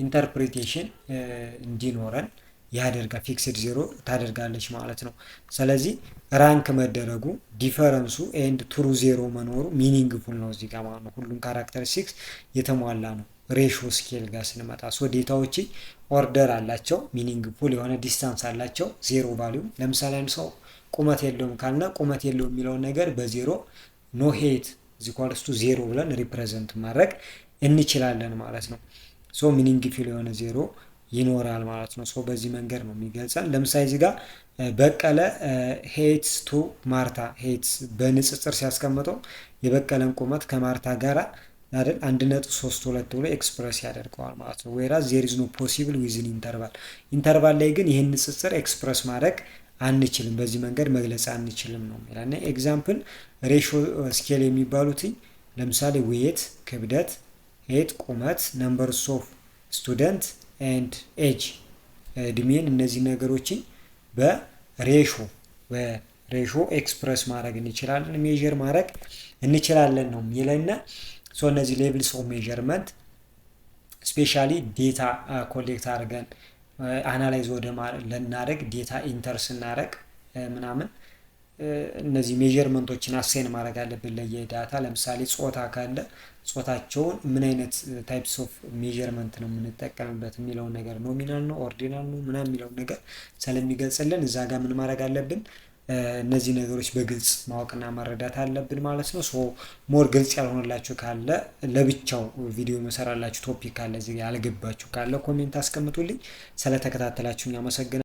ኢንተርፕሪቴሽን እንዲኖረን ያደርጋል። ፊክስድ ዜሮ ታደርጋለች ማለት ነው። ስለዚህ ራንክ መደረጉ ዲፈረንሱ ኤንድ ትሩ ዜሮ መኖሩ ሚኒንግፉል ነው እዚህ ጋር ማለት ነው። ሁሉም ካራክተሪስቲክስ የተሟላ ነው። ሬሾ ስኬል ጋር ስንመጣ ሶ ዴታዎች ኦርደር አላቸው፣ ሚኒንግፉል የሆነ ዲስታንስ አላቸው፣ ዜሮ ቫሊዩ። ለምሳሌ አንድ ሰው ቁመት የለውም ካልና ቁመት የለውም የሚለውን ነገር በዜሮ ኖ ሄት ዚኳልስቱ ዜሮ ብለን ሪፕሬዘንት ማድረግ እንችላለን ማለት ነው። ሶ ሚኒንግፉል የሆነ ዜሮ ይኖራል ማለት ነው። ሶ በዚህ መንገድ ነው የሚገልጸን። ለምሳሌ እዚህ ጋር በቀለ ሄትስ ቱ ማርታ፣ ሄትስ በንጽጽር ሲያስቀምጠው የበቀለን ቁመት ከማርታ ጋር አይደል 1.32 ብሎ ኤክስፕረስ ያደርገዋል ማለት ነው። ወይራስ ዜር ኢዝ ኖ ፖሲብል ዊዝን ኢንተርቫል፣ ኢንተርቫል ላይ ግን ይህን ንጽጽር ኤክስፕረስ ማድረግ አንችልም፣ በዚህ መንገድ መግለጽ አንችልም ነው የሚላና ኤግዛምፕል ሬሾ ስኬል የሚባሉት ለምሳሌ ዌት ክብደት፣ ሄት ቁመት፣ ነምበርስ ኦፍ ስቱደንት ኤንድ ኤጅ እድሜን፣ እነዚህ ነገሮችን በሬሾ ሬሾ ኤክስፕረስ ማድረግ እንችላለን፣ ሜዥር ማድረግ እንችላለን ነው የሚለና እነዚህ ሌቭልስ ኦፍ ሜዥርመንት ስፔሻሊ ዴታ ኮሌክት አድርገን አናላይዝ ወደ ለናደርግ ዴታ ኢንተር ስናደርግ ምናምን እነዚህ ሜዥርመንቶችን አሳይን ማድረግ አለብን ለየዳታ። ለምሳሌ ጾታ ካለ ጾታቸውን ምን አይነት ታይፕስ ኦፍ ሜዥርመንት ነው የምንጠቀምበት የሚለውን ነገር ኖሚናል ነው ኦርዲናል ነው ምናምን የሚለውን ነገር ስለሚገልጽልን እዛ ጋር ምን ማድረግ አለብን እነዚህ ነገሮች በግልጽ ማወቅና መረዳት አለብን ማለት ነው። ሞር ግልጽ ያልሆነላችሁ ካለ ለብቻው ቪዲዮ መሰራላችሁ ቶፒክ ካለ እዚህ ያልገባችሁ ካለ ኮሜንት አስቀምጡልኝ። ስለተከታተላችሁኝ አመሰግናለሁ።